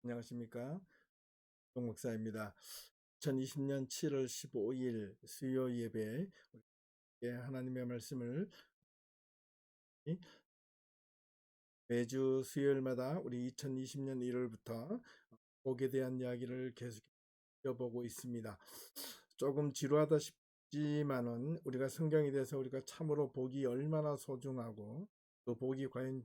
안녕하십니까? 동 목사입니다. 2020년 7월 15일 수요 예배 하나님의 말씀을 매주 수요일마다 우리 2020년 1월부터 복에 대한 이야기를 계속 해보고 있습니다. 조금 지루하다 싶지만은 우리가 성경에 대해서 우리가 참으로 복이 얼마나 소중하고 또 복이 과연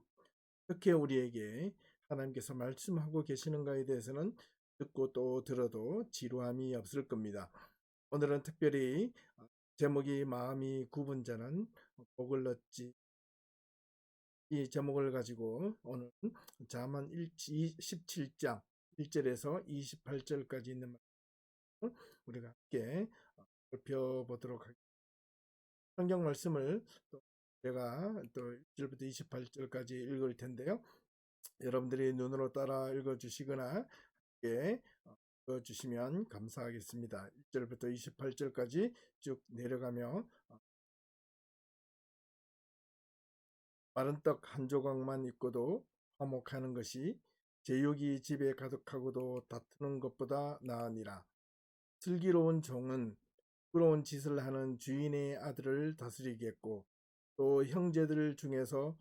어떻게 우리에게 하나님께서 말씀하고 계시는가에 대해서는 듣고 또 들어도 지루함이 없을 겁니다. 오늘은 특별히 제목이 마음이 굽은 자는 복을 얻지, 이 제목을 가지고 오늘 잠언 17장 1절에서 28절까지 있는 말씀을 우리가 함께 살펴보도록 하겠습니다. 성경 말씀을 제가 또 1절부터 28절까지 읽을 텐데요. 여러분들이 눈으로 따라 읽어주시거나 읽어주시면 감사하겠습니다. 1절부터 28절까지 쭉 내려가며 마른 떡 한 조각만 있고도 화목하는 것이 제육이 집에 가득하고도 다투는 것보다 나으니라. 슬기로운 종은 부러운 짓을 하는 주인의 아들을 다스리겠고 또 형제들 중에서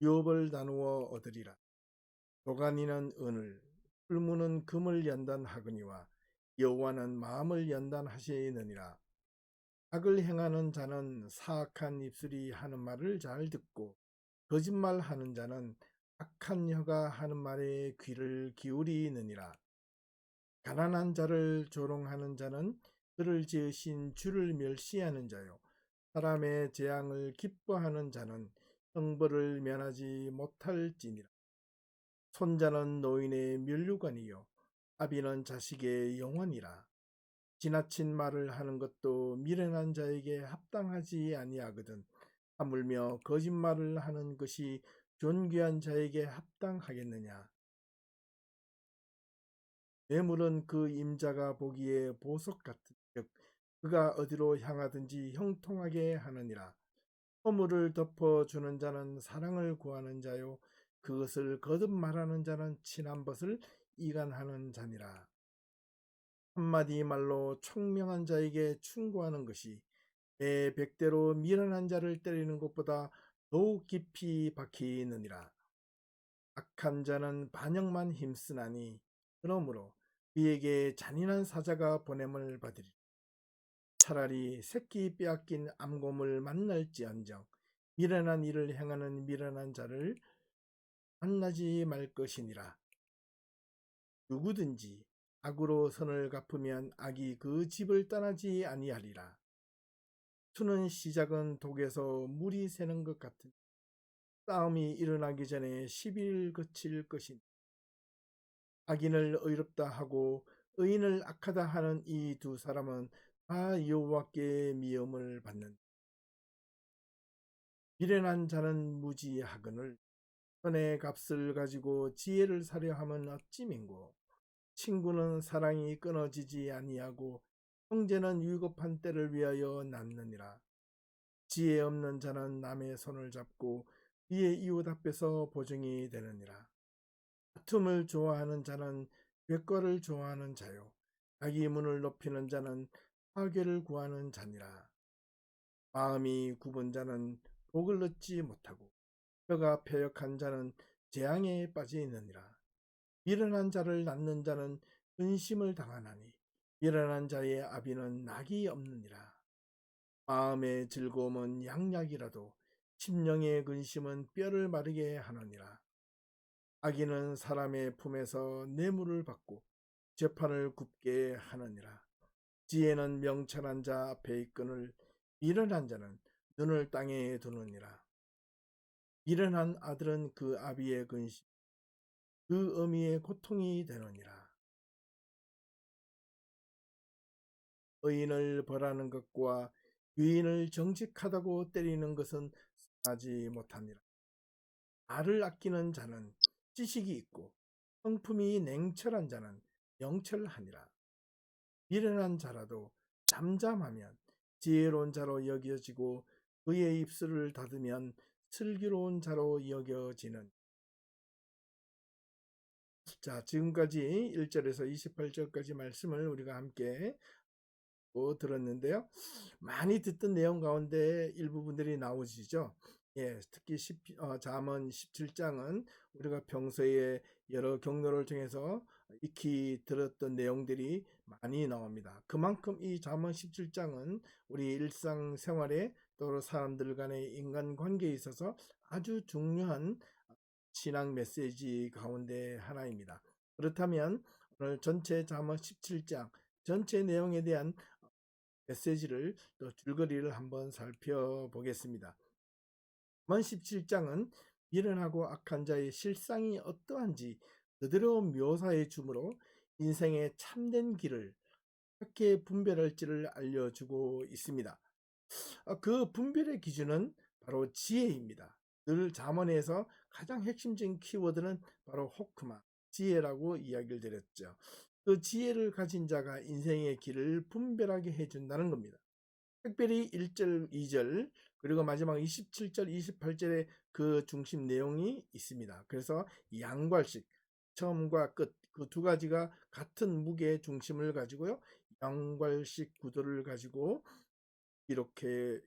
유업을 나누어 얻으리라. 도가니는 은을, 풀무는 금을 연단하거니와 여호와는 마음을 연단하시느니라. 악을 행하는 자는 사악한 입술이 하는 말을 잘 듣고 거짓말하는 자는 악한 혀가 하는 말에 귀를 기울이느니라. 가난한 자를 조롱하는 자는 그를 지으신 주를 멸시하는 자요. 사람의 재앙을 기뻐하는 자는 형벌을 면하지 못할지니라. 손자는 노인의 면류관이요 아비는 자식의 영원이라. 지나친 말을 하는 것도 미련한 자에게 합당하지 아니하거든 하물며 거짓말을 하는 것이 존귀한 자에게 합당하겠느냐. 뇌물은 그 임자가 보기에 보석 같은 즉 그가 어디로 향하든지 형통하게 하느니라. 허물을 덮어주는 자는 사랑을 구하는 자요 그것을 거듭 말하는 자는 친한 것을 이간하는 자니라. 한마디 말로 총명한 자에게 충고하는 것이 내 백대로 미련한 자를 때리는 것보다 더욱 깊이 박히느니라. 악한 자는 반역만 힘쓰나니 그러므로 그에게 잔인한 사자가 보냄을 받으리라. 차라리 새끼 빼앗긴 암곰을 만날지언정 미련한 일을 행하는 미련한 자를 만나지 말 것이니라. 누구든지 악으로 선을 갚으면 악이 그 집을 떠나지 아니하리라. 수는 시작은 독에서 물이 새는 것 같은 싸움이 일어나기 전에 시비를 그칠 것이니 악인을 의롭다 하고 의인을 악하다 하는 이 두 사람은 다 여호와께 미움을 받는. 미련한 자는 무지하거늘 손의 값을 가지고 지혜를 사려 함은 어찌민고. 친구는 사랑이 끊어지지 아니하고 형제는 위급한 때를 위하여 낳느니라. 지혜 없는 자는 남의 손을 잡고 이의 이웃 앞에서 보증이 되느니라. 다툼을 좋아하는 자는 괴과를 좋아하는 자요 자기 문을 높이는 자는 파괴를 구하는 자니라. 마음이 굽은 자는 복을 얻지 못하고 뼈가 패역한 자는 재앙에 빠지느니라. 미련한 자를 낳는 자는 근심을 당하나니 미련한 자의 아비는 낙이 없느니라. 마음의 즐거움은 양약이라도 심령의 근심은 뼈를 마르게 하느니라. 악인은 사람의 품에서 뇌물을 받고 재판을 굽게 하느니라. 지혜는 명철한 자 앞에 있거늘 미련한 자는 눈을 땅에 두느니라. 미련한 아들은 그 아비의 근심 그 어미의 고통이 되느니라. 의인을 벌하는 것과 유인을 정직하다고 때리는 것은 하지 못하니라. 알을 아끼는 자는 지식이 있고 성품이 냉철한 자는 명철하니라. 미련한 자라도 잠잠하면 지혜로운 자로 여겨지고 그의 입술을 닫으면 슬기로운 자로 여겨지는. 자, 지금까지 1절에서 28절까지 말씀을 우리가 함께 들었는데요. 많이 듣던 내용 가운데 일부분들이 나오시죠. 예, 특히 잠언 17장은 우리가 평소에 여러 경로를 통해서 익히 들었던 내용들이 많이 나옵니다. 그만큼 이 잠언 17장은 우리 일상생활에 또 사람들 간의 인간관계에 있어서 아주 중요한 신앙 메시지 가운데 하나입니다. 그렇다면 오늘 전체 잠언 17장 전체 내용에 대한 메시지를 또 줄거리를 한번 살펴보겠습니다. 잠언 17장은 미련하고 악한 자의 실상이 어떠한지 그대로 묘사해 주므로 인생의 참된 길을 어떻게 분별할지를 알려주고 있습니다. 그 분별의 기준은 바로 지혜입니다. 늘 잠언에서 가장 핵심적인 키워드는 바로 호크마, 지혜라고 이야기를 드렸죠. 그 지혜를 가진 자가 인생의 길을 분별하게 해준다는 겁니다. 특별히 1절, 2절, 그리고 마지막 27절, 28절에 그 중심 내용이 있습니다. 그래서 양괄식, 처음과 끝, 그 두 가지가 같은 무게의 중심을 가지고요. 양괄식 구도를 가지고 이렇게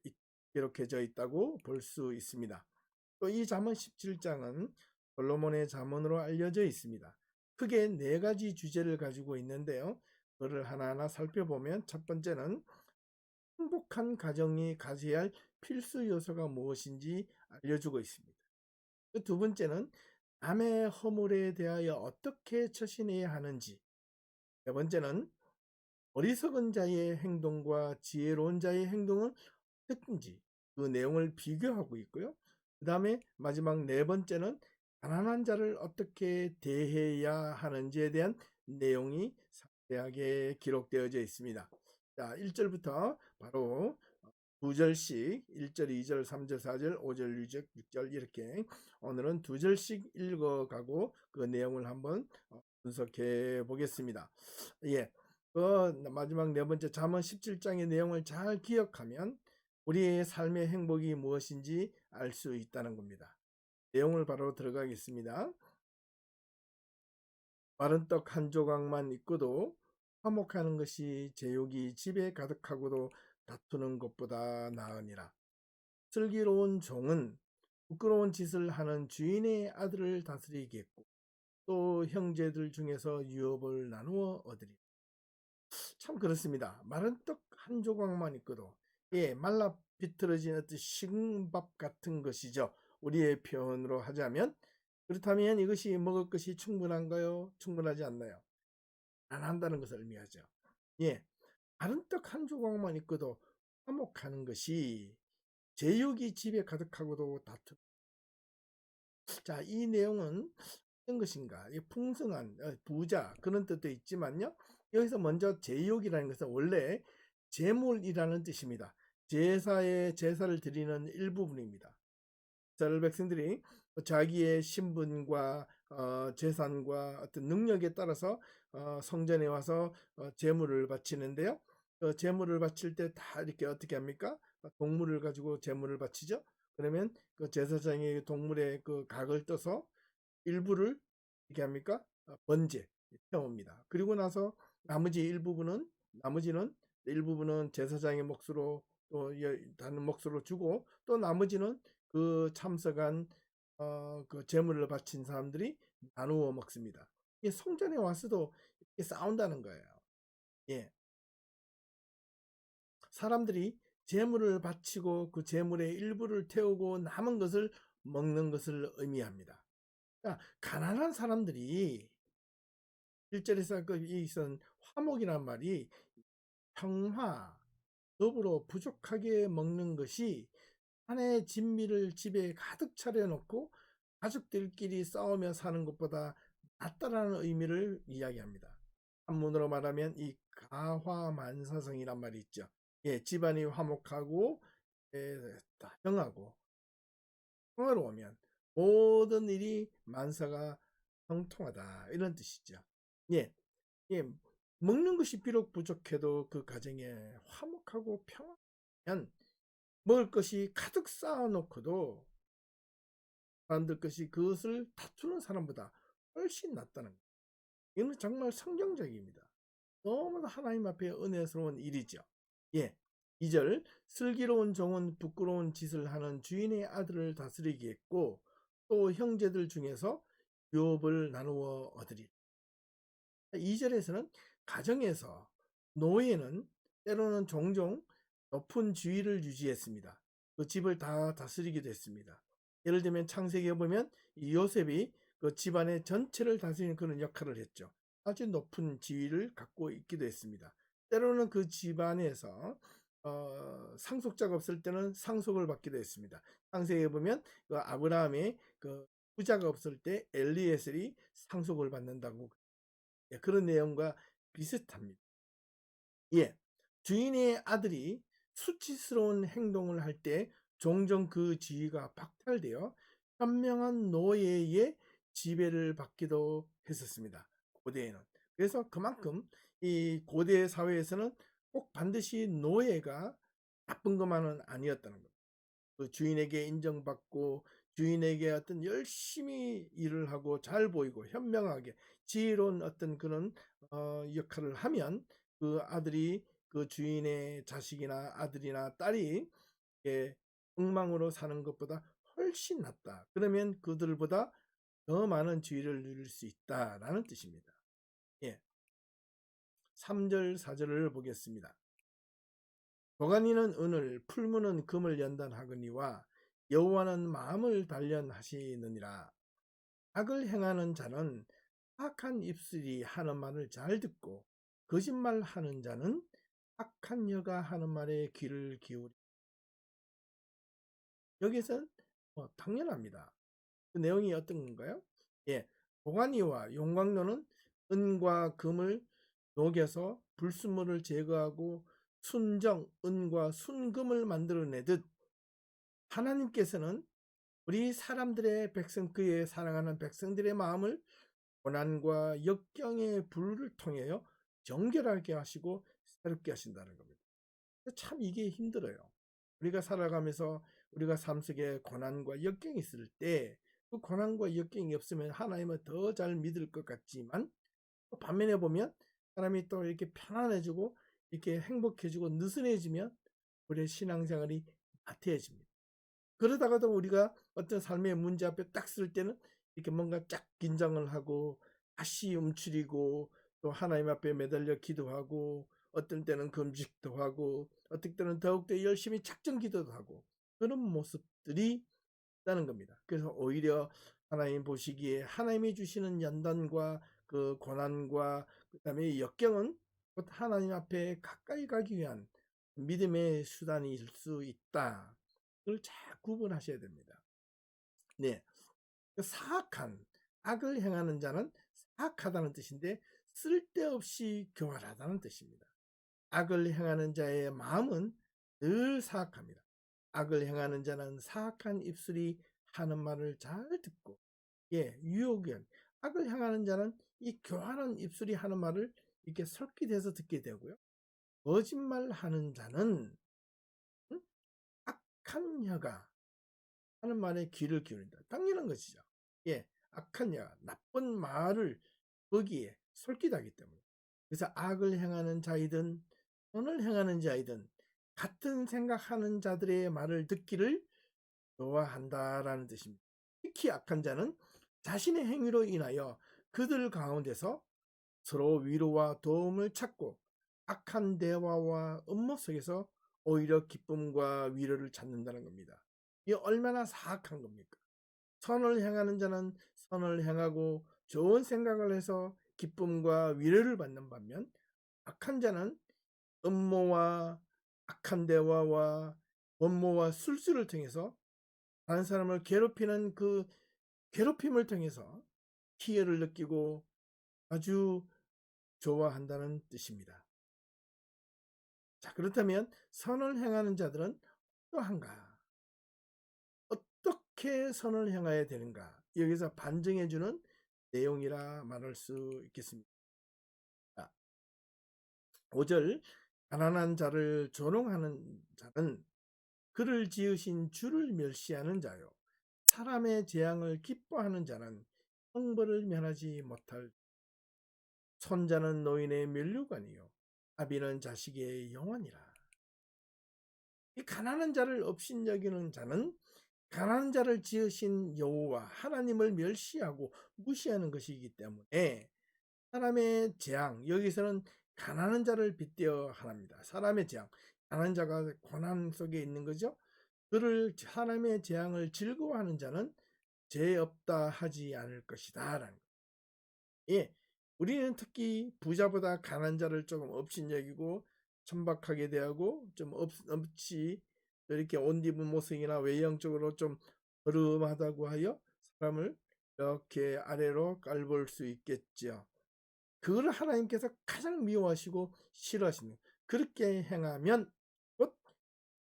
기록해져 있다고 볼 수 있습니다. 또 이 잠언 17장은 솔로몬의 잠언으로 알려져 있습니다. 크게 네 가지 주제를 가지고 있는데요. 그를 하나하나 살펴보면 첫 번째는 행복한 가정이 가져야 할 필수 요소가 무엇인지 알려주고 있습니다. 그 두 번째는 남의 허물에 대하여 어떻게 처신해야 하는지, 네 번째는 어리석은 자의 행동과 지혜로운 자의 행동은 어떻든지 그 내용을 비교하고 있고요. 그 다음에 마지막 네 번째는 가난한 자를 어떻게 대해야 하는지에 대한 내용이 상세하게 기록되어져 있습니다. 자, 1절부터 바로 두 절씩 1절, 2절, 3절, 4절, 5절, 6절 이렇게 오늘은 두 절씩 읽어가고 그 내용을 한번 분석해 보겠습니다. 예, 그 마지막 네 번째 잠언 17장의 내용을 잘 기억하면 우리의 삶의 행복이 무엇인지 알 수 있다는 겁니다. 내용을 바로 들어가겠습니다. 마른 떡 한 조각만 있고도 화목하는 것이 제욕이 집에 가득하고도 다투는 것보다 나으니라. 슬기로운 종은 부끄러운 짓을 하는 주인의 아들을 다스리겠고 또 형제들 중에서 유업을 나누어 얻으리라. 참 그렇습니다. 마른 떡 한 조각만 있고도 말라 비틀어진 어떤 식은 밥 같은 것이죠. 우리의 표현으로 하자면 그렇다면 이것이 먹을 것이 충분한가요? 충분하지 않나요? 안 한다는 것을 의미하죠. 마른 떡 한 조각만 있고도 화목하는 것이 제육이 집에 가득하고도 다투. 자, 이 내용은 어떤 것인가? 풍성한 부자 그런 뜻도 있지만요. 여기서 먼저 제육이라는 것은 원래 제물이라는 뜻입니다. 제사를 드리는 일부분입니다. 이스라엘 백성들이 자기의 신분과 재산과 어떤 능력에 따라서 성전에 와서 제물을 바치는데요. 제물을 바칠 때 다 이렇게 어떻게 합니까? 동물을 가지고 제물을 바치죠. 그러면 그 제사장이 동물의 그 각을 떠서 일부를 이렇게 합니까? 번제 태웁니다. 그리고 나서 나머지는 일부분은 제사장의 몫으로 또 다른 몫으로 주고 또 나머지는 그 참석한 그 제물을 바친 사람들이 나누어 먹습니다. 이 성전에 와서도 이렇게 싸운다는 거예요. 예. 사람들이 제물을 바치고 그 제물의 일부를 태우고 남은 것을 먹는 것을 의미합니다. 그러니까 가난한 사람들이 1절에서 이선 화목이란 말이 평화, 더불어 부족하게 먹는 것이 한해 진미를 집에 가득 차려놓고 가족들끼리 싸우며 사는 것보다 낫다라는 의미를 이야기합니다. 한문으로 말하면 이 가화만사성이란 말이 있죠. 집안이 화목하고 다정하고 평화로우면 모든 일이 만사가 형통하다 이런 뜻이죠. 예, 먹는 것이 비록 부족해도 그 가정에 화목하고 평화하면 먹을 것이 가득 쌓아놓고도 사람들 것이 그것을 다투는 사람보다 훨씬 낫다는 거예요. 이는 정말 성경적입니다. 너무나 하나님 앞에 은혜스러운 일이죠. 예. 2절 슬기로운 종은 부끄러운 짓을 하는 주인의 아들을 다스리게 했고 또 형제들 중에서 유업을 나누어 얻으리라. 2절에서는 가정에서 노예는 때로는 종종 높은 지위를 유지했습니다. 그 집을 다 다스리기도 했습니다. 예를 들면 창세기에 보면 이 요셉이 그 집안의 전체를 다스리는 그런 역할을 했죠. 아주 높은 지위를 갖고 있기도 했습니다. 때로는 그 집안에서 상속자가 없을 때는 상속을 받기도 했습니다. 창세기에 보면 그 아브라함의 그 부자가 없을 때 엘리에셀이 상속을 받는다고, 예, 그런 내용과 비슷합니다. 예, 주인의 아들이 수치스러운 행동을 할 때 종종 그 지위가 박탈되어 현명한 노예의 지배를 받기도 했었습니다. 고대에는. 그래서 그만큼 이 고대 사회에서는 꼭 반드시 노예가 나쁜 것만은 아니었다는 겁니다. 그 주인에게 인정받고 주인에게 어떤 열심히 일을 하고 잘 보이고 현명하게 지혜로운 어떤 그런 역할을 하면 그 아들이 그 주인의 자식이나 아들이나 딸이 엉망으로 사는 것보다 훨씬 낫다. 그러면 그들보다 더 많은 지위를 누릴 수 있다라는 뜻입니다. 예. 3절 4절을 보겠습니다. 도가니는 은을 풀무는 금을 연단하거니와 여호와는 마음을 단련하시느니라. 악을 행하는 자는 악한 입술이 하는 말을 잘 듣고 거짓말하는 자는 악한 여가 하는 말에 귀를 기울이. 여기서는 당연합니다. 그 내용이 어떤 건가요? 예, 도가니와 용광로는 은과 금을 녹여서 불순물을 제거하고 순정 은과 순금을 만들어내듯 하나님께서는 우리 사람들의 백성, 그의 사랑하는 백성들의 마음을 고난과 역경의 불을 통하여 정결하게 하시고 새롭게 하신다는 겁니다. 참 이게 힘들어요. 우리가 살아가면서 우리가 삶 속에 고난과 역경이 있을 때 그 고난과 역경이 없으면 하나님을 더 잘 믿을 것 같지만 또 반면에 보면 사람이 또 이렇게 편안해지고 이렇게 행복해지고 느슨해지면 우리의 신앙생활이 나태해집니다. 그러다가도 우리가 어떤 삶의 문제 앞에 딱 쓸 때는 이렇게 뭔가 쫙 긴장을 하고 다시 움츠리고 또 하나님 앞에 매달려 기도하고 어떤 때는 금식도 하고 어떤 때는 더욱더 열심히 작정 기도도 하고 그런 모습들이 있다는 겁니다. 그래서 오히려 하나님 보시기에 하나님이 주시는 연단과 그 고난과 그다음에 역경은 곧 하나님 앞에 가까이 가기 위한 믿음의 수단일 수 있다. 그걸 잘 구분하셔야 됩니다. 네, 사악한 악을 행하는 자는 사악하다는 뜻인데 쓸데없이 교활하다는 뜻입니다. 악을 행하는 자의 마음은 늘 사악합니다. 악을 행하는 자는 사악한 입술이 하는 말을 잘 듣고, 예, 유혹은 악을 행하는 자는 이 교활한 입술이 하는 말을 이렇게 설깃해서 듣게 되고요. 거짓말하는 자는 악한 혀가 하는 말에 귀를 기울인다. 당연한 것이죠. 예, 악한 여, 나쁜 말을 거기에 솔깃하기 때문에. 그래서 악을 행하는 자이든 선을 행하는 자이든 같은 생각하는 자들의 말을 듣기를 좋아한다라는 뜻입니다. 특히 악한 자는 자신의 행위로 인하여 그들 가운데서 서로 위로와 도움을 찾고 악한 대화와 음모 속에서 오히려 기쁨과 위로를 찾는다는 겁니다. 이게 얼마나 사악한 겁니까? 선을 행하는 자는 선을 행하고 좋은 생각을 해서 기쁨과 위로를 받는 반면 악한 자는 음모와 악한 대화와 원모와 술수를 통해서 다른 사람을 괴롭히는 그 괴롭힘을 통해서 피해를 느끼고 아주 좋아한다는 뜻입니다. 자, 그렇다면 선을 행하는 자들은 어떠한가? 어떻게 선을 행해야 되는가? 여기서 반증해주는 내용이라 말할 수 있겠습니다. 5절 가난한 자를 조롱하는 자는 그를 지으신 주를 멸시하는 자요. 사람의 재앙을 기뻐하는 자는 형벌을 면하지 못할. 손자는 노인의 면류관이요 아비는 자식의 영원이라. 이 가난한 자를 업신여기는 자는 가난한 자를 지으신 여호와 하나님을 멸시하고 무시하는 것이기 때문에 사람의 재앙, 여기서는 가난한 자를 빗대어 하랍니다. 사람의 재앙, 가난한 자가 고난 속에 있는 거죠. 그를 사람의 재앙을 즐거워하는 자는 죄 없다 하지 않을 것이다 라는 거예요. 예, 우리는 특히 부자보다 가난한 자를 조금 업신여기고 천박하게 대하고 좀 없이 이렇게 옷 입은 모습이나 외형적으로 좀 어름하다고 하여 사람을 이렇게 아래로 깔볼 수 있겠죠. 그걸 하나님께서 가장 미워하시고 싫어하시는 거예요. 그렇게 행하면 곧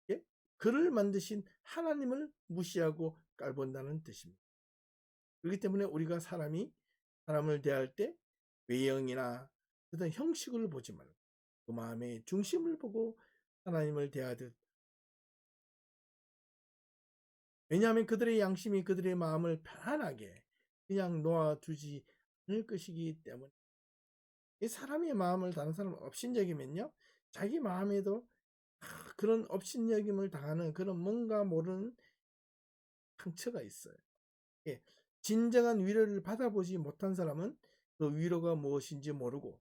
예? 그를 만드신 하나님을 무시하고 깔본다는 뜻입니다. 그렇기 때문에 우리가 사람을 대할 때 외형이나 어떤 형식을 보지 말고 그 마음의 중심을 보고 하나님을 대하듯. 왜냐하면 그들의 양심이 그들의 마음을 편안하게 그냥 놓아두지 않을 것이기 때문에. 이 사람의 마음을 다른 사람 업신여기면요 자기 마음에도 그런 업신여김을 당하는 그런 뭔가 모르는 상처가 있어요. 예, 진정한 위로를 받아보지 못한 사람은 그 위로가 무엇인지 모르고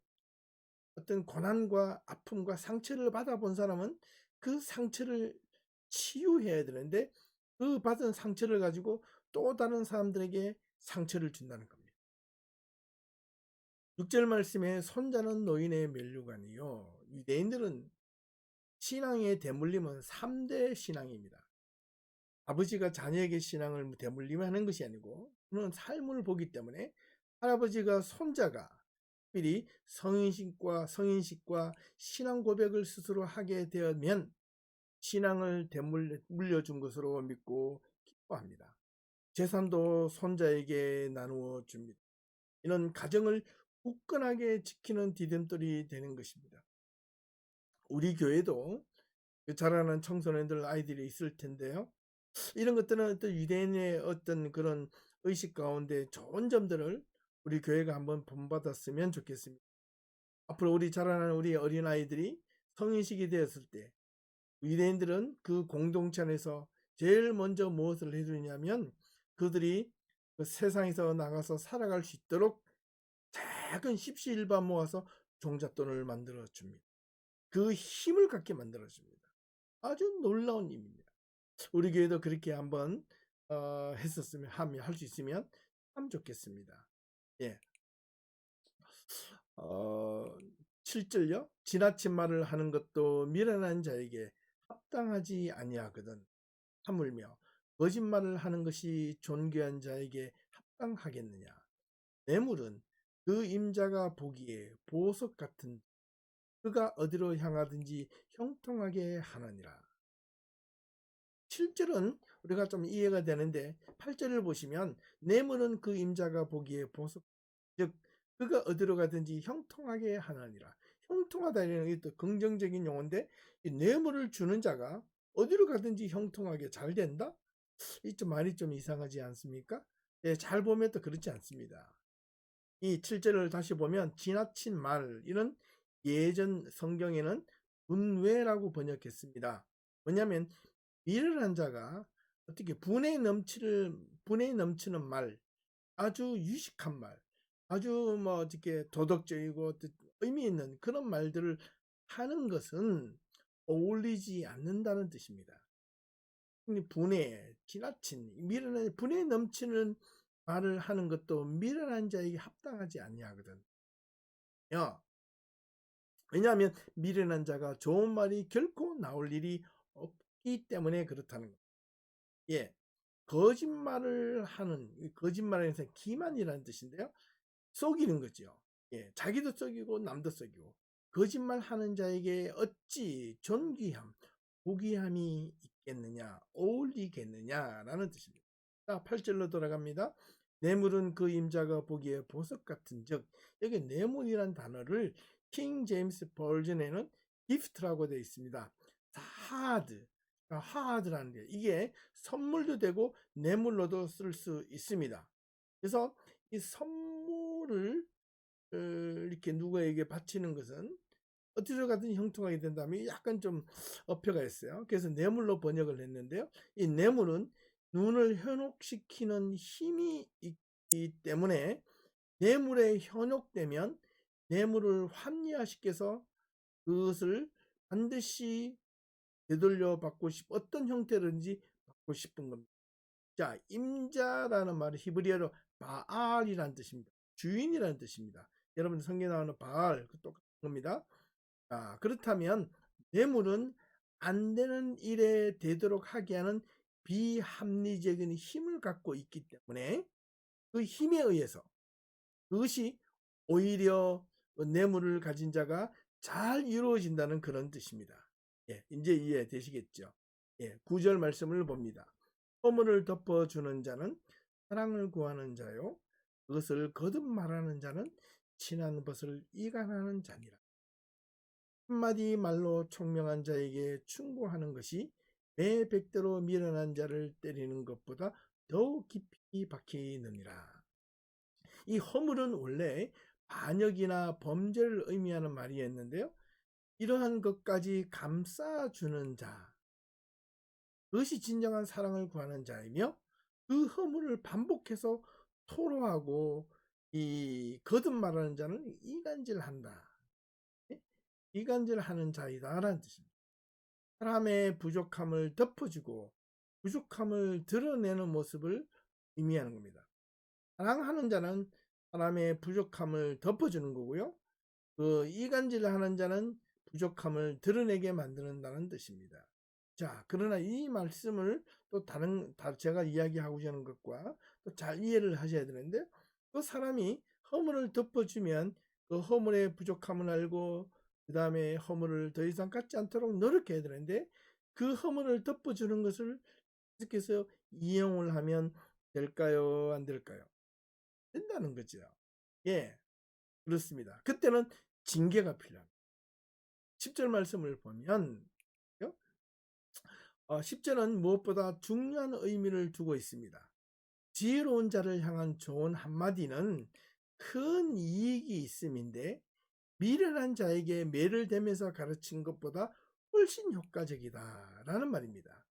어떤 고난과 아픔과 상처를 받아본 사람은 그 상처를 치유해야 되는데 그 받은 상처를 가지고 또 다른 사람들에게 상처를 준다는 겁니다. 6절 말씀에 손자는 노인의 면류관이요. 유대인들은 신앙의 대물림은 3대 신앙입니다. 아버지가 자녀에게 신앙을 대물림하는 것이 아니고 그는 삶을 보기 때문에 할아버지가 손자가 특별히 성인식과 신앙 고백을 스스로 하게 되면 신앙을 물려준 것으로 믿고 기뻐합니다. 재산도 손자에게 나누어 줍니다. 이는 가정을 굳건하게 지키는 디딤돌이 되는 것입니다. 우리 교회도 자라는 청소년들 아이들이 있을 텐데요. 이런 것들은 어떤 유대인의 어떤 그런 의식 가운데 좋은 점들을 우리 교회가 한번 본받았으면 좋겠습니다. 앞으로 우리 자라나는 우리 어린아이들이 성인식이 되었을 때 유대인들은 그 공동체 안에서 제일 먼저 무엇을 해주냐면 그들이 그 세상에서 나가서 살아갈 수 있도록 작은 십시일반 모아서 종잣돈을 만들어 줍니다. 그 힘을 갖게 만들어 줍니다. 아주 놀라운 힘입니다. 우리 교회도 그렇게 한번 했었으면 할 수 있으면 참 좋겠습니다. 예. 7절요. 지나친 말을 하는 것도 미련한 자에게 합당하지 아니하거든. 하물며 거짓말을 하는 것이 존귀한 자에게 합당하겠느냐. 뇌물은 그 임자가 보기에 보석 같은 그가 어디로 향하든지 형통하게 하느니라. 7절은 우리가 좀 이해가 되는데 8절을 보시면 뇌물은 그 임자가 보기에 보석 즉 그가 어디로 가든지 형통하게 하느니라. 형통하다는 게 또 긍정적인 용어인데 이 뇌물을 주는 자가 어디로 가든지 형통하게 잘 된다? 이 좀 말이 좀 이상하지 않습니까? 예, 잘 보면 또 그렇지 않습니다. 이 7절을 다시 보면 지나친 말 이런 예전 성경에는 분외라고 번역했습니다. 뭐냐면 미련한 자가 어떻게 분에 넘치는 말, 아주 유식한 말, 아주 뭐 어떻게 도덕적이고 의미 있는 그런 말들을 하는 것은 어울리지 않는다는 뜻입니다. 분에 지나친 미련한 분에 넘치는 말을 하는 것도 미련한 자에게 합당하지 아니하거든. 왜냐하면 미련한 자가 좋은 말이 결코 나올 일이 없기 때문에 그렇다는 거예요. 예, 거짓말을 해서 기만이라는 뜻인데요. 속이는 거죠. 예, 자기도 속이고 남도 속이고 거짓말하는 자에게 어찌 존귀함, 고귀함이 있겠느냐, 어울리겠느냐라는 뜻입니다. 자, 8절로 돌아갑니다. 뇌물은 그 임자가 보기에 보석 같은즉 여기 뇌물이란 단어를 킹 제임스 버전에는 기프트라고 되어 있습니다. 하드라는 게 이게 선물도 되고 뇌물로도 쓸 수 있습니다. 그래서 이 선물을 이렇게 누구에게 바치는 것은 어디서 가든 형통하게 된다면 약간 좀 어폐가 있어요. 그래서 뇌물로 번역을 했는데요. 이 뇌물은 눈을 현혹시키는 힘이 있기 때문에 뇌물에 현혹되면 뇌물을 합리화시켜서 그것을 반드시 되돌려 받고 어떤 형태로든지 받고 싶은 겁니다. 자, 임자라는 말은 히브리어로 바알이라는 뜻입니다. 주인이라는 뜻입니다. 여러분 성경에 나오는 바알 그 똑같은 겁니다. 자, 그렇다면 뇌물은 안 되는 일에 되도록 하게 하는 비합리적인 힘을 갖고 있기 때문에 그 힘에 의해서 그것이 오히려 뇌물을 가진 자가 잘 이루어진다는 그런 뜻입니다. 예, 이제 이해되시겠죠? 예, 9절 말씀을 봅니다. 허물을 덮어주는 자는 사랑을 구하는 자요, 그것을 거듭 말하는 자는 친한 것을 이간하는 자니라. 한마디 말로 총명한 자에게 충고하는 것이 매 백대로 미련한 자를 때리는 것보다 더욱 깊이 박히느니라. 이 허물은 원래 반역이나 범죄를 의미하는 말이었는데요. 이러한 것까지 감싸주는 자, 그것이 진정한 사랑을 구하는 자이며 그 허물을 반복해서 토로하고 거듭 말하는 자는 이간질한다. 이간질하는 자이다라는 뜻입니다. 사람의 부족함을 덮어주고 부족함을 드러내는 모습을 의미하는 겁니다. 사랑하는 자는 사람의 부족함을 덮어주는 거고요. 그 이간질을 하는 자는 부족함을 드러내게 만드는다는 뜻입니다. 자, 그러나 이 말씀을 또 제가 이야기하고자 하는 것과 또 잘 이해를 하셔야 되는데, 그 사람이 허물을 덮어주면 그 허물의 부족함을 알고 그 다음에 허물을 더 이상 갖지 않도록 노력해야 되는데, 그 허물을 덮어주는 것을 계속해서 이용을 하면 될까요? 안 될까요? 된다는 거죠. 예, 그렇습니다. 그때는 징계가 필요합니다. 10절 말씀을 보면 10절은 무엇보다 중요한 의미를 두고 있습니다. 지혜로운 자를 향한 조언 한마디는 큰 이익이 있음인데 미련한 자에게 매를 대면서 가르친 것보다 훨씬 효과적이다라는 말입니다.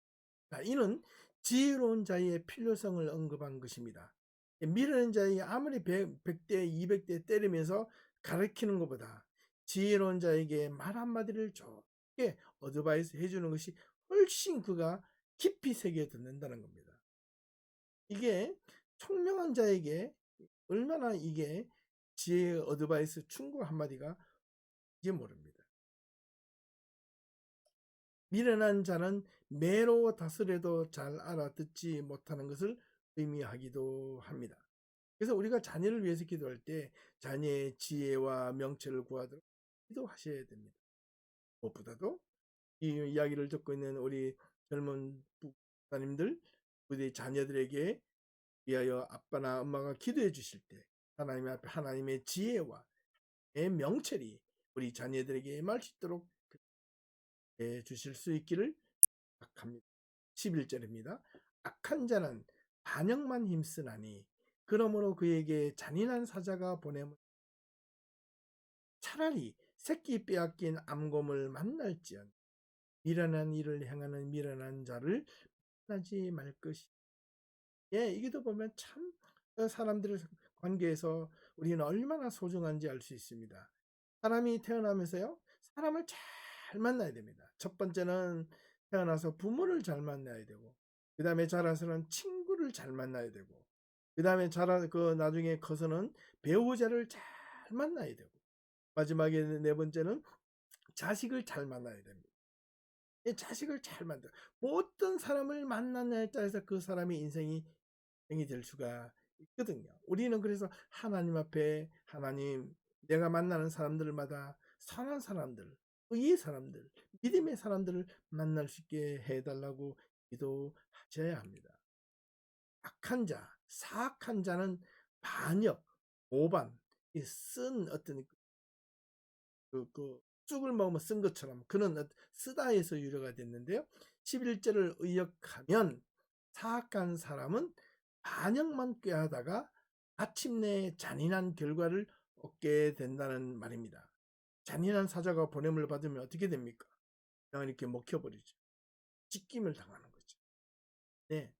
자, 이는 지혜로운 자의 필요성을 언급한 것입니다. 미련한 자의 아무리 100대 200대 때리면서 가르치는 것보다 지혜로운 자에게 말 한마디를 좋게 어드바이스 해주는 것이 훨씬 그가 깊이 새겨 듣는다는 겁니다. 이게 총명한 자에게 얼마나 이게 지혜의 어드바이스 충고 한마디가 이제 모릅니다. 미련한 자는 매로 다스려도 잘 알아듣지 못하는 것을 의미하기도 합니다. 그래서 우리가 자녀를 위해서 기도할 때 자녀의 지혜와 명철을 구하도록 기도하셔야 됩니다. 무엇보다도 이 이야기를 듣고 있는 우리 젊은 부모님들, 우리 자녀들에게 위하여 아빠나 엄마가 기도해 주실 때 하나님 앞에 하나님의 지혜와 명철이 우리 자녀들에게 말씀도록 해 주실 수 있기를 부탁합니다. 11절입니다. 악한 자는 반역만 힘쓰나니 그러므로 그에게 잔인한 사자가 보내면 차라리 새끼 빼앗긴 암곰을 만날지언 미련한 일을 행하는 미련한 자를 만나지 말 것이. 예, 이기도 보면 참 사람들의 관계에서 우리는 얼마나 소중한지 알 수 있습니다. 사람이 태어나면서요, 사람을 잘 만나야 됩니다. 첫 번째는 태어나서 부모를 잘 만나야 되고, 그 다음에 자라서는 친구를 잘 만나야 되고, 그 다음에 나중에 커서는 배우자를 잘 만나야 되고, 마지막에 네 번째는 자식을 잘 만나야 됩니다. 자식을 잘 만들어. 어떤 사람을 만나냐에 따라서 그 사람의 인생이 될 수가 있거든요. 우리는 그래서 하나님 앞에 하나님 내가 만나는 사람들마다 선한 사람들, 의의 사람들, 믿음의 사람들을 만날 수 있게 해달라고 기도하셔야 합니다. 악한 자, 사악한 자는 반역, 오반, 쓴 어떤 쑥을 먹으면 쓴 것처럼 그런 쓰다에서 유래가 됐는데요. 11절을 의역하면 사악한 사람은 반역만 꾀하다가 마침내 잔인한 결과를 얻게 된다는 말입니다. 잔인한 사자가 보냄을 받으면 어떻게 됩니까? 그냥 이렇게 먹혀버리죠. 찢김을 당하는 거죠. 네,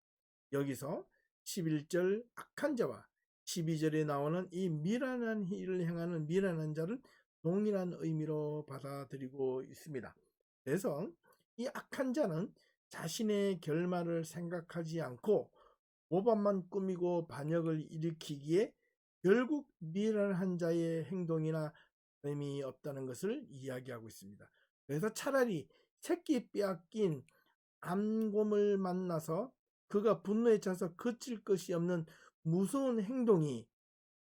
여기서 11절 악한 자와 12절에 나오는 이 미련한 일을 행하는 미련한 자를 동일한 의미로 받아들이고 있습니다. 그래서 이 악한 자는 자신의 결말을 생각하지 않고 모범만 꾸미고 반역을 일으키기에 결국 미련한 자의 행동이나 의미 없다는 것을 이야기하고 있습니다. 그래서 차라리 새끼 빼앗긴 암곰을 만나서 그가 분노에 차서 그칠 것이 없는 무서운 행동이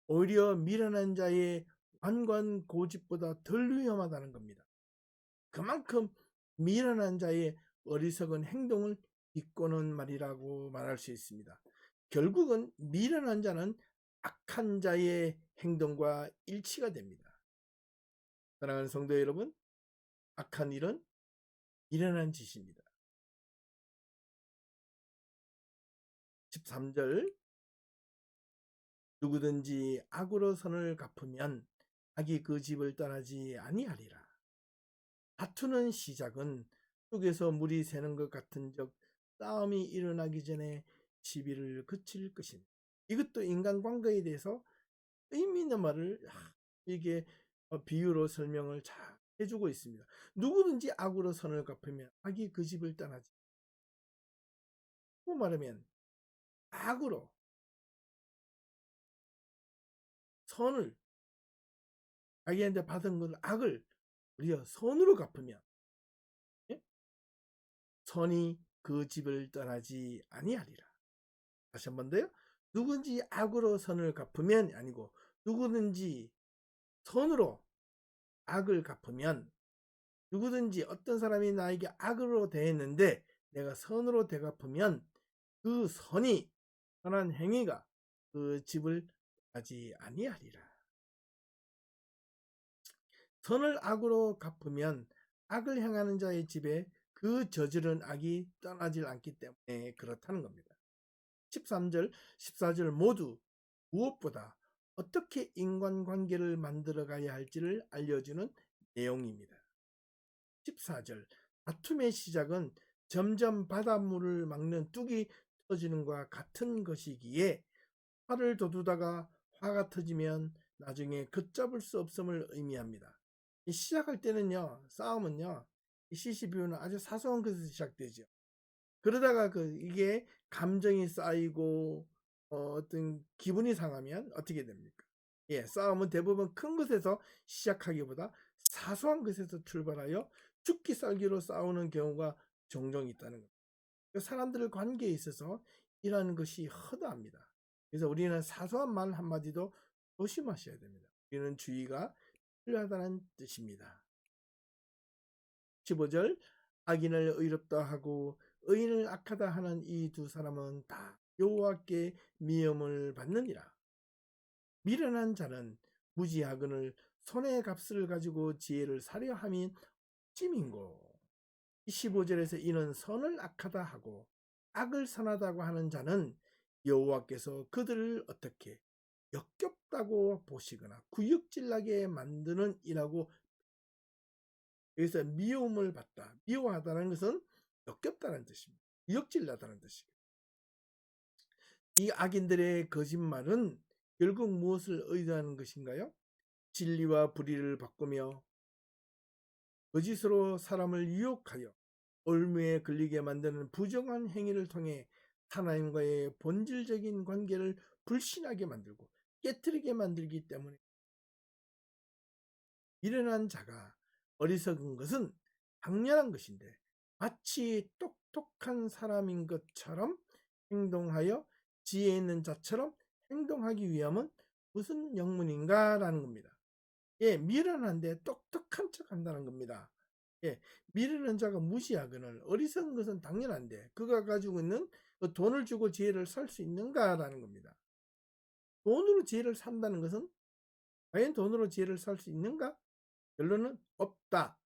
오히려 미련한 자의 완고한 고집보다 덜 위험하다는 겁니다. 그만큼 미련한 자의 어리석은 행동을 비꼬는 말이라고 말할 수 있습니다. 결국은 미련한 자는 악한 자의 행동과 일치가 됩니다. 사랑하는 성도 여러분, 악한 일은 미련한 짓입니다. 13절 누구든지 악으로 선을 갚으면 악이 그 집을 떠나지 아니하리라. 다투는 시작은 뚝에서 물이 새는 것 같은 적 싸움이 일어나기 전에 시비를 그칠 것입니다. 이것도 인간관계에 대해서 의미 있는 말을 이게 비유로 설명을 잘 해주고 있습니다. 누구든지 악으로 선을 갚으면 악이 그 집을 떠나지. 또 말하면 악으로 선을 자기한테 받은 걸 악을 우리가 선으로 갚으면 예? 선이 그 집을 떠나지 아니하리라. 다시 한 번 더요. 누군지 악으로 선을 갚으면 아니고 누구든지 선으로 악을 갚으면 누구든지 어떤 사람이 나에게 악으로 대했는데 내가 선으로 되갚으면 그 선이 선한 행위가 그 집을 하지 아니하리라. 선을 악으로 갚으면 악을 행하는 자의 집에 그 저지른 악이 떠나질 않기 때문에 그렇다는 겁니다. 13절, 14절 모두 무엇보다 어떻게 인간관계를 만들어가야 할지를 알려주는 내용입니다. 14절 다툼의 시작은 점점 바닷물을 막는 뚝이 터지는 것과 같은 것이기에 화를 돋우다가 화가 터지면 나중에 걷잡을 수 없음을 의미합니다. 시작할 때는요, 싸움은요, 시시비유는 아주 사소한 것에서 시작되죠. 그러다가 이게 감정이 쌓이고 어떤 기분이 상하면 어떻게 됩니까? 예, 싸움은 대부분 큰 것에서 시작하기보다 사소한 것에서 출발하여 죽기 살기로 싸우는 경우가 종종 있다는 겁니다. 사람들 관계에 있어서 이러한 것이 허다합니다. 그래서 우리는 사소한 말 한마디도 조심하셔야 됩니다. 우리는 주의가 필요하다는 뜻입니다. 15절 악인을 의롭다 하고 의인을 악하다 하는 이 두 사람은 다 여호와께 미움을 받느니라. 미련한 자는 무지하거늘 손의 값을 가지고 지혜를 사려 함이 찜인고 15절에서 이는 선을 악하다 하고 악을 선하다고 하는 자는 여호와께서 그들을 어떻게 역겹다고 보시거나 구역질나게 만드는 이라고. 여기서 미움을 받다, 미워하다는 것은 역겹다는 뜻입니다. 구역질나다는 뜻입니다. 이 악인들의 거짓말은 결국 무엇을 의도하는 것인가요? 진리와 불의를 바꾸며 거짓으로 사람을 유혹하여 올무에 걸리게 만드는 부정한 행위를 통해 하나님과의 본질적인 관계를 불신하게 만들고 깨뜨리게 만들기 때문에 미련한 자가 어리석은 것은 당연한 것인데 마치 똑똑한 사람인 것처럼 행동하여 지혜 있는 자처럼 행동하기 위함은 무슨 영문인가 라는 겁니다. 예, 미련한데 똑똑한 척 한다는 겁니다. 예, 미련한 자가 무시하거늘 어리석은 것은 당연한데 그가 가지고 있는 그 돈을 주고 지혜를 살 수 있는가라는 겁니다. 돈으로 지혜를 산다는 것은 과연 돈으로 지혜를 살 수 있는가? 결론은 없다.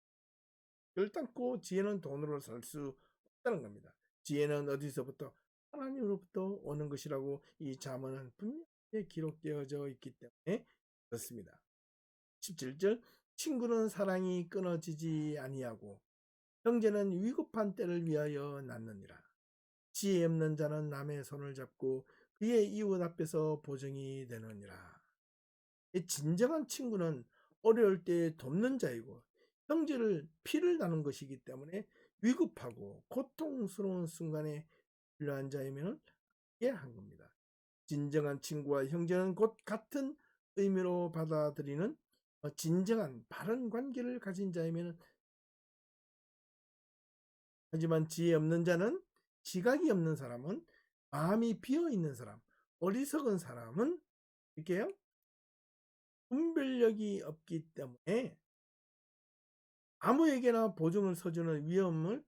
결단코 지혜는 돈으로 살 수 없다는 겁니다. 지혜는 어디서부터? 하나님으로부터 오는 것이라고 이 잠언은 분명히 기록되어져 있기 때문에 그렇습니다. 17절 친구는 사랑이 끊어지지 아니하고 형제는 위급한 때를 위하여 낳느니라. 지혜 없는 자는 남의 손을 잡고 그의 이웃 앞에서 보증이 되느니라. 이 진정한 친구는 어려울 때 돕는 자이고 형제를 피를 나눈 것이기 때문에 위급하고 고통스러운 순간에 필요한 자이면 한 겁니다. 진정한 친구와 형제는 곧 같은 의미로 받아들이는 진정한 바른 관계를 가진 자이면, 하지만 지혜 없는 자는, 지각이 없는 사람은, 마음이 비어 있는 사람, 어리석은 사람은 이렇게요 분별력이 없기 때문에 아무에게나 보증을 서주는 위험을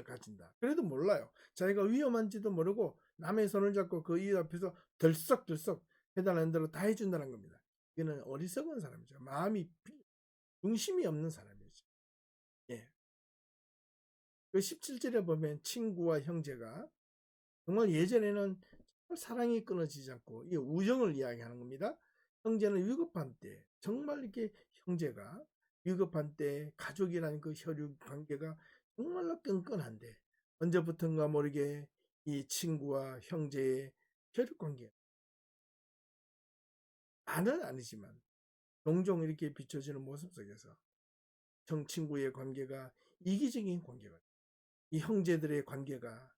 가진다. 그래도 몰라요. 자기가 위험한지도 모르고 남의 손을 잡고 그 이유 앞에서 덜썩덜썩 해달라는 대로 다 해준다는 겁니다. 이거는 어리석은 사람이죠. 중심이 없는 사람이죠. 예. 그 17절에 보면 친구와 형제가 정말 예전에는 사랑이 끊어지지 않고 이 우정을 이야기하는 겁니다. 형제는 위급한 때, 정말 이렇게 형제가 위급한 때 가족이라는 그 혈육 관계가 정말로 끈끈한데 언제부턴가 모르게 이 친구와 형제의 혈육 관계, 다는 아니지만 종종 이렇게 비춰지는 모습 속에서 친구의 관계가 이기적인 관계가, 이 형제들의 관계가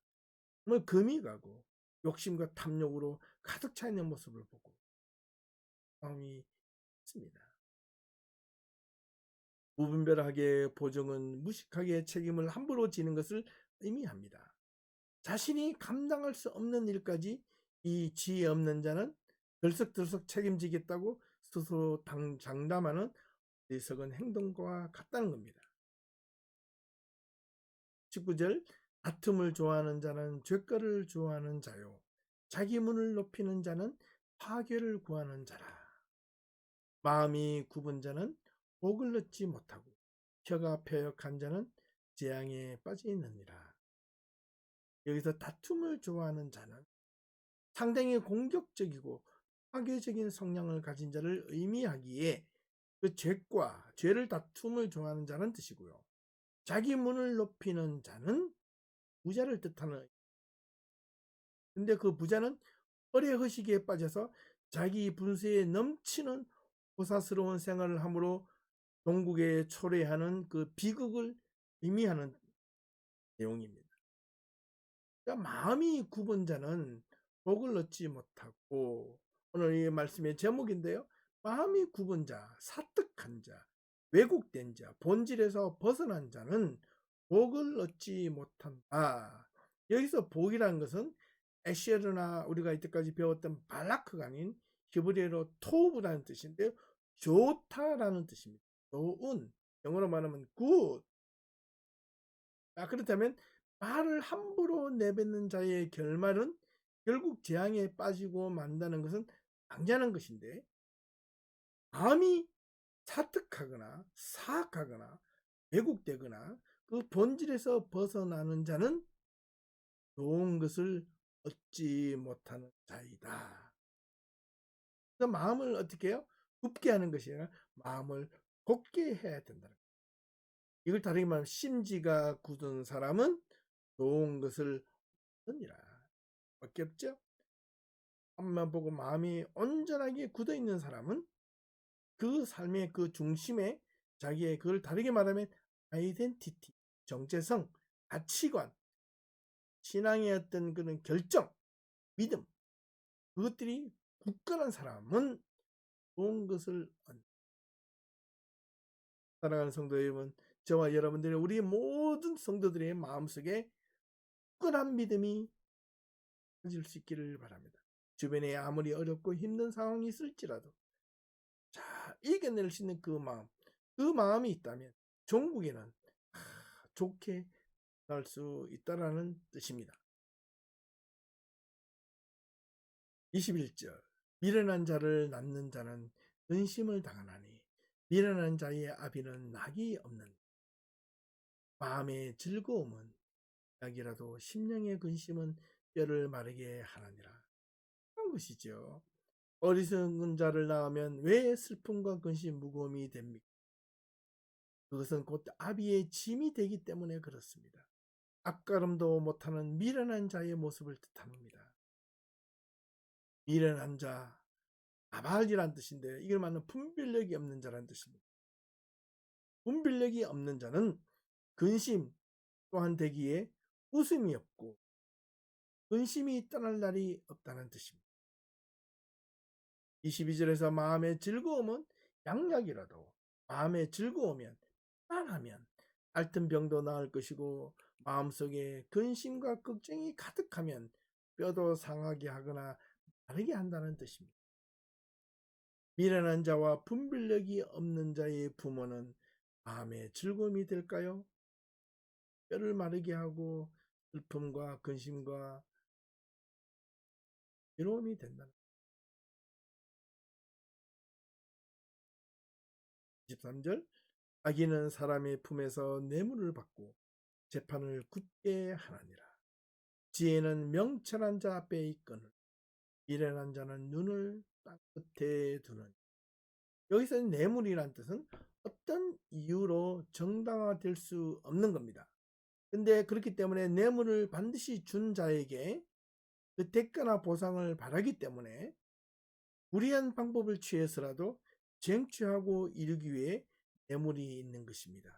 정말 금이 가고 욕심과 탐욕으로 가득 차 있는 모습을 보고 마음이 있습니다. 무분별하게 보증은 무식하게 책임을 함부로 지는 것을 의미합니다. 자신이 감당할 수 없는 일까지 이 지혜 없는 자는 들썩들썩 책임지겠다고 스스로 장담하는 어리석은 행동과 같다는 겁니다. 19절 다툼을 좋아하는 자는 죄가를 좋아하는 자요 자기 문을 높이는 자는 파괴를 구하는 자라. 마음이 굽은 자는 복을 얻지 못하고 혀가 패역한 자는 재앙에 빠져 있느니라. 여기서 다툼을 좋아하는 자는 상당히 공격적이고 파괴적인 성향을 가진 자를 의미하기에 그 죄를 다툼을 좋아하는 자는 뜻이고요. 자기 문을 높이는 자는 부자를 뜻하는, 근데 그 부자는 허례허식에 빠져서 자기 분수에 넘치는 호사스러운 생활을 함으로 종국에 초래하는 그 비극을 의미하는 내용입니다. 그러니까 마음이 굽은 자는 복을 얻지 못하고, 오늘 이 말씀의 제목인데요. 마음이 굽은 자, 사특한 자, 왜곡된 자, 본질에서 벗어난 자는 복을 얻지 못한다. 여기서 복이라는 것은 에시에르나 우리가 이때까지 배웠던 발라크가 아닌 히브리어로 토브라는 뜻인데 좋다라는 뜻입니다. 좋은, 영어로 말하면 good. 그렇다면 말을 함부로 내뱉는 자의 결말은 결국 재앙에 빠지고 만다는 것은 당연한 것인데, 마음이 사특하거나 사악하거나 왜곡되거나 그 본질에서 벗어나는 자는 좋은 것을 얻지 못하는 자이다. 그 마음을 어떻게 해요? 굽게 하는 것이 아니라 마음을 곱게 해야 된다. 이걸 다르게 말하면 심지가 굳은 사람은 좋은 것을 얻느니라. 밖에 없죠? 앞만 보고 마음이 온전하게 굳어 있는 사람은 그 삶의 그 중심에 자기의, 그걸 다르게 말하면 아이덴티티, 정체성, 가치관, 신앙의 어떤 그런 결정, 믿음, 그것들이 굳건한 사람은 좋은 것을 얻는다. 사랑하는 성도 여러분, 저와 여러분들이, 우리 모든 성도들의 마음속에 굳건한 믿음이 가질 수 있기를 바랍니다. 주변에 아무리 어렵고 힘든 상황이 있을지라도 이겨낼 수 있는 그 마음이 있다면 종국에는 좋게 살 수 있다라는 뜻입니다. 21절 미련한 자를 낳는 자는 근심을 당하나니 미련한 자의 아비는 낙이 없는, 마음의 즐거움은 약이라도 심령의 근심은 뼈를 마르게 하느니라. 그런 것이죠. 어리석은 자를 낳으면 왜 슬픔과 근심 무거움이 됩니까? 그것은 곧 아비의 짐이 되기 때문에 그렇습니다. 앞걸음도 못하는 미련한 자의 모습을 뜻합니다. 미련한 자, 아발이란 뜻인데 이걸 말하는 분별력이 없는 자란 뜻입니다. 분별력이 없는 자는 근심 또한 되기에 웃음이 없고 근심이 떠날 날이 없다는 뜻입니다. 22절에서 마음의 즐거움은 양약이라도 마음의 즐거우면 편안하면 앓던 병도 나을 것이고 마음속에 근심과 걱정이 가득하면 뼈도 상하게 하거나 마르게 한다는 뜻입니다. 미련한 자와 분별력이 없는 자의 부모는 마음의 즐거움이 될까요? 뼈를 마르게 하고 슬픔과 근심과 괴로움이 된다는 23절 악인은 사람의 품에서 뇌물을 받고 재판을 굳게 하나니라. 지혜는 명철한 자 앞에 있거늘 미련한 자는 눈을 땅 끝에 두는. 여기서 뇌물이란 뜻은 어떤 이유로 정당화될 수 없는 겁니다. 근데 그렇기 때문에 뇌물을 반드시 준 자에게 그 대가나 보상을 바라기 때문에 불의한 방법을 취해서라도 쟁취하고 이루기 위해 뇌물이 있는 것입니다.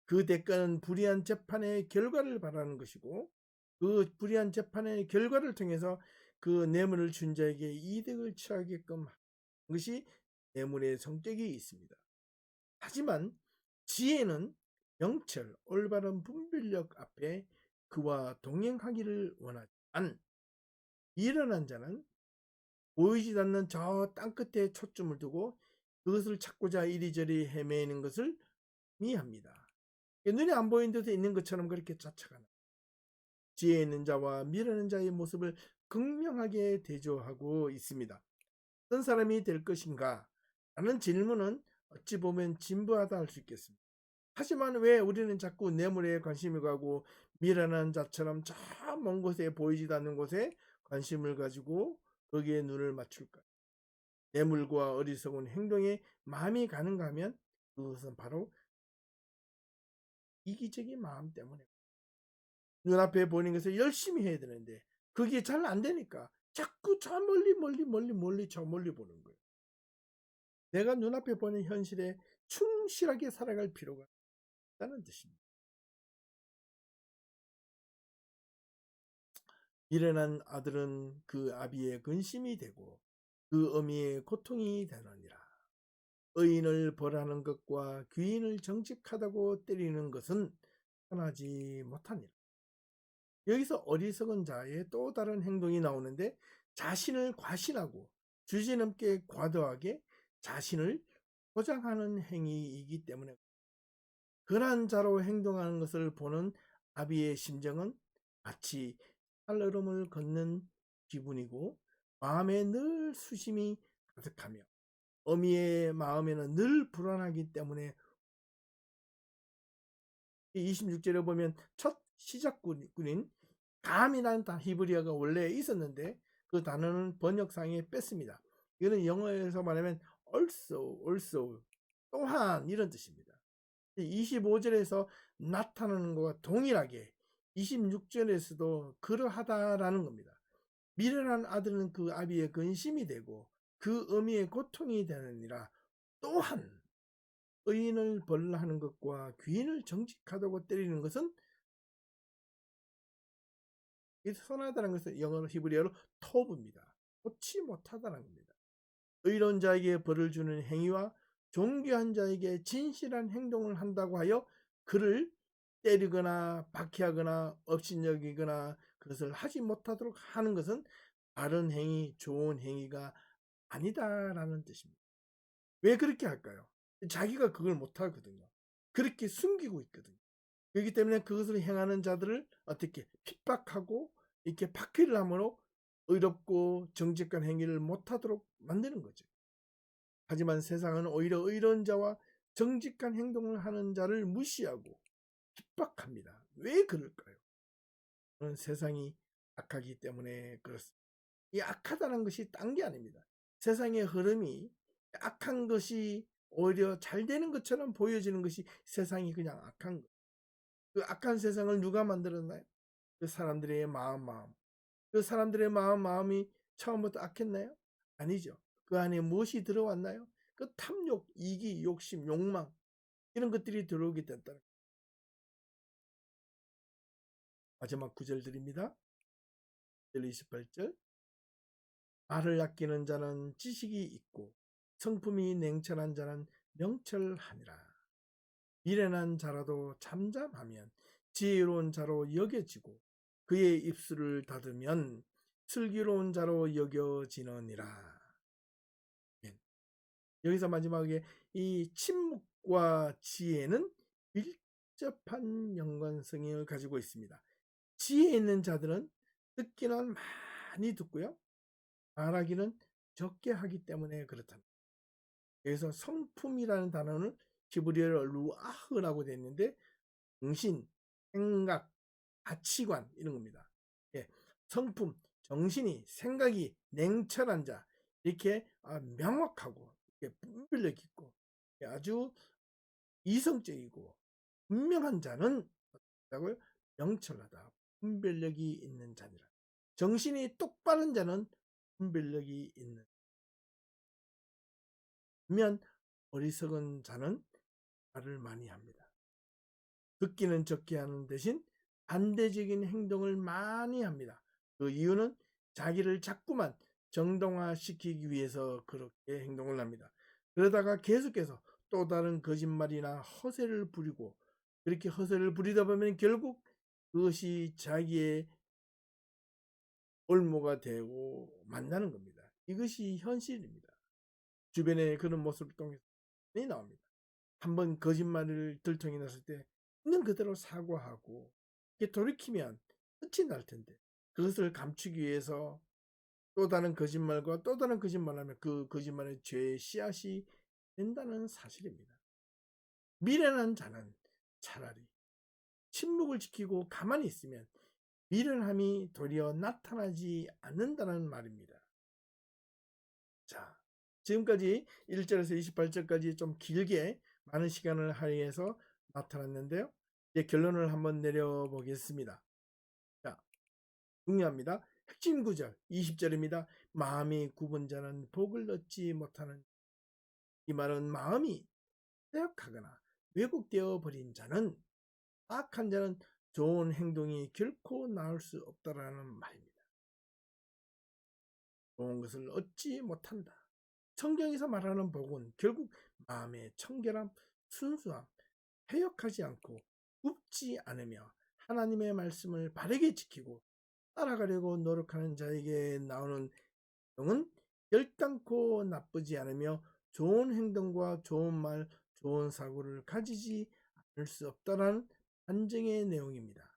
그 대가는 불의한 재판의 결과를 바라는 것이고 그 불의한 재판의 결과를 통해서 그 뇌물을 준 자에게 이득을 취하게끔 하는 것이 뇌물의 성격이 있습니다. 하지만 지혜는 명철, 올바른 분별력 앞에 그와 동행하기를 원하지만 미련한 자는 보이지 않는 저 땅끝에 초점을 두고 그것을 찾고자 이리저리 헤매는 것을 미합니다. 눈에 안 보이는 데서 있는 것처럼 그렇게 쫓아가는 지혜 있는 자와 미련한 자의 모습을 극명하게 대조하고 있습니다. 어떤 사람이 될 것인가? 라는 질문은 어찌 보면 진부하다 할 수 있겠습니다. 하지만 왜 우리는 자꾸 뇌물에 관심이 가고 미련한 자처럼 저 먼 곳에 보이지도 않는 곳에 관심을 가지고 거기에 눈을 맞출까? 뇌물과 어리석은 행동에 마음이 가는가 하면 그것은 바로 이기적인 마음 때문에 눈앞에 보이는 것을 열심히 해야 되는데 그게 잘 안 되니까 자꾸 저 멀리 저 멀리 보는 거예요. 내가 눈앞에 보는 현실에 충실하게 살아갈 필요가 있다는 뜻입니다. 미련한 아들은 그 아비의 근심이 되고 그 어미의 고통이 되느니라. 의인을 벌하는 것과 귀인을 정직하다고 때리는 것은 편하지 못하니라. 여기서 어리석은 자의 또 다른 행동이 나오는데 자신을 과신하고 주제넘게 과도하게 자신을 포장하는 행위이기 때문에 그러한 자로 행동하는 것을 보는 아비의 심정은 마치 살얼음을 걷는 기분이고 마음에 늘 수심이 가득하며 어미의 마음에는 늘 불안하기 때문에 26절에 보면 첫 시작군인 감이라는 히브리어가 원래 있었는데 그 단어는 번역상에 뺐습니다. 이거는 영어에서 말하면 also 또한 이런 뜻입니다. 25절에서 나타나는 것과 동일하게 26절에서도 그러하다라는 겁니다. 미련한 아들은 그 아비의 근심이 되고 그 어미의 고통이 되느니라. 또한 의인을 벌하는 것과 귀인을 정직하다고 때리는 것은 선하다는 것은 영어로 히브리어로 토브입니다. 좋지 못하다는 겁니다. 의로운 자에게 벌을 주는 행위와 존귀한 자에게 진실한 행동을 한다고 하여 그를 때리거나 박해하거나 업신여기거나 그것을 하지 못하도록 하는 것은 바른 행위, 좋은 행위가 아니다라는 뜻입니다. 왜 그렇게 할까요? 자기가 그걸 못하거든요. 그렇게 숨기고 있거든요. 그렇기 때문에 그것을 행하는 자들을 어떻게 핍박하고 이렇게 박해를 함으로 의롭고 정직한 행위를 못하도록 만드는 거죠. 하지만 세상은 오히려 의로운 자와 정직한 행동을 하는 자를 무시하고 핍박합니다. 왜 그럴까요? 그건 세상이 악하기 때문에 그렇습니다. 이 악하다는 것이 딴 게 아닙니다. 세상의 흐름이 악한 것이 오히려 잘 되는 것처럼 보여지는 것이 세상이 그냥 악한 것. 그 악한 세상을 누가 만들었나요? 그 사람들의 마음. 그 사람들의 마음이 처음부터 악했나요? 아니죠. 그 안에 무엇이 들어왔나요? 그 탐욕, 이기, 욕심, 욕망 이런 것들이 들어오게 됐다. 마지막 구절 드립니다. 28절. 말을 아끼는 자는 지식이 있고 성품이 냉철한 자는 명철하니라. 미련한 자라도 잠잠하면 지혜로운 자로 여겨지고 그의 입술을 닫으면 슬기로운 자로 여겨지느니라. 여기서 마지막에 이 침묵과 지혜는 밀접한 연관성을 가지고 있습니다. 지혜 있는 자들은 듣기는 많이 듣고요. 말하기는 적게 하기 때문에 그렇답니다. 여기서 성품이라는 단어는 히브리어로 루아흐라고 되어 있는데 정신, 생각, 가치관 이런 겁니다. 예, 성품, 정신이, 생각이 냉철한 자 이렇게 명확하고 이렇게 분별력 있고 아주 이성적이고 분명한 자는 뭐라고요? 명철하다. 분별력이 있는 자니라. 정신이 똑바른 자는 분별력이 있는. 반면 어리석은 자는 말을 많이 합니다. 듣기는 적게 하는 대신 반대적인 행동을 많이 합니다. 그 이유는 자기를 자꾸만 정당화시키기 위해서 그렇게 행동을 합니다. 그러다가 계속해서 또 다른 거짓말이나 허세를 부리고 그렇게 허세를 부리다 보면 결국 그것이 자기의 올무가 되고 만나는 겁니다. 이것이 현실입니다. 주변에 그런 모습을 통해서 많이 나옵니다. 한번 거짓말을 들통이 났을 때 있는 그대로 사과하고 이게 돌이키면 끝이 날 텐데 그것을 감추기 위해서 또 다른 거짓말과 또 다른 거짓말하면 그 거짓말의 죄의 씨앗이 된다는 사실입니다. 미련한 자는 차라리 침묵을 지키고 가만히 있으면 미련함이 도리어 나타나지 않는다는 말입니다. 자, 지금까지 1절에서 28절까지 좀 길게 많은 시간을 할애해서 나타났는데요. 이제 결론을 한번 내려보겠습니다. 자, 중요합니다. 핵심 구절 20절입니다. 마음이 굽은 자는 복을 얻지 못하는. 이 말은 마음이 빼앗하거나 왜곡되어 버린 자는, 악한 자는 좋은 행동이 결코 나올 수 없다라는 말입니다. 좋은 것을 얻지 못한다. 성경에서 말하는 복은 결국 마음의 청결함, 순수함, 패역하지 않고 굽지 않으며 하나님의 말씀을 바르게 지키고 따라가려고 노력하는 자에게 나오는 행동은 결단코 나쁘지 않으며 좋은 행동과 좋은 말, 좋은 사고를 가지지 않을 수 없다는 반증의 내용입니다.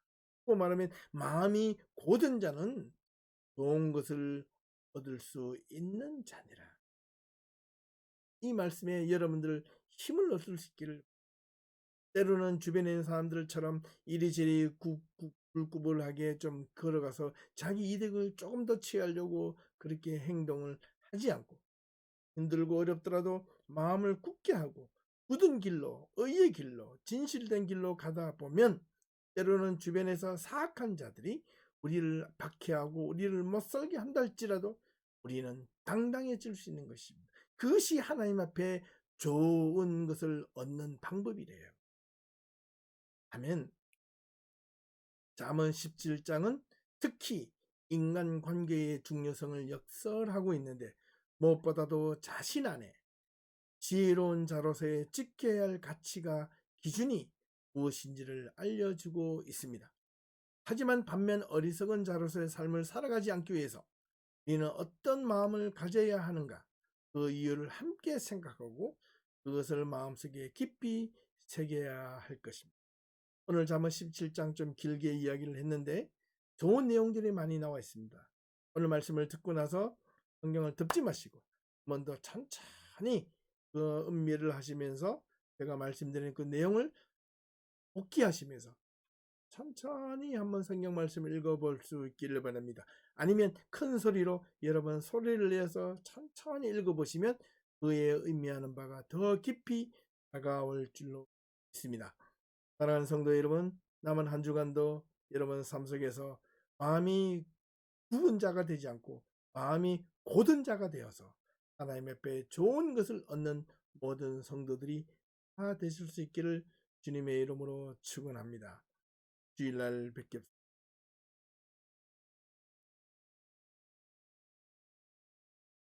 또 말하면 마음이 고든 자는 좋은 것을 얻을 수 있는 자니라. 이 말씀에 여러분들 힘을 얻을 수 있기를. 때로는 주변에 있는 사람들처럼 이리저리 굴구불하게 좀 걸어가서 자기 이득을 조금 더 취하려고 그렇게 행동을 하지 않고 힘들고 어렵더라도 마음을 굳게 하고 굳은 길로, 의의 길로, 진실된 길로 가다 보면 때로는 주변에서 사악한 자들이 우리를 박해하고 우리를 못살게 한다 할지라도 우리는 당당해질 수 있는 것입니다. 그것이 하나님 앞에 좋은 것을 얻는 방법이래요. 하면 잠언 17장은 특히 인간관계의 중요성을 역설하고 있는데 무엇보다도 자신 안에 지혜로운 자로서의 지켜야 할 가치가, 기준이 무엇인지를 알려주고 있습니다. 하지만 반면 어리석은 자로서의 삶을 살아가지 않기 위해서 우리는 어떤 마음을 가져야 하는가, 그 이유를 함께 생각하고 그것을 마음속에 깊이 새겨야 할 것입니다. 오늘 잠언 17장 좀 길게 이야기를 했는데 좋은 내용들이 많이 나와 있습니다. 오늘 말씀을 듣고 나서 성경을 덮지 마시고 한번 더 천천히 그 음미를 하시면서 제가 말씀드린 그 내용을 복기하시면서 천천히 한번 성경 말씀을 읽어볼 수 있기를 바랍니다. 아니면 큰 소리로 여러 번 소리를 내서 천천히 읽어보시면 그에 의미하는 바가 더 깊이 다가올 줄로 믿습니다. 사랑하는 성도 여러분, 남은 한 주간도 여러분 삶 속에서 마음이 굳은 자가 되지 않고 마음이 고든 자가 되어서 하나님의 앞에 좋은 것을 얻는 모든 성도들이 다 되실 수 있기를 주님의 이름으로 축원합니다. 주일날 뵙겠습니다.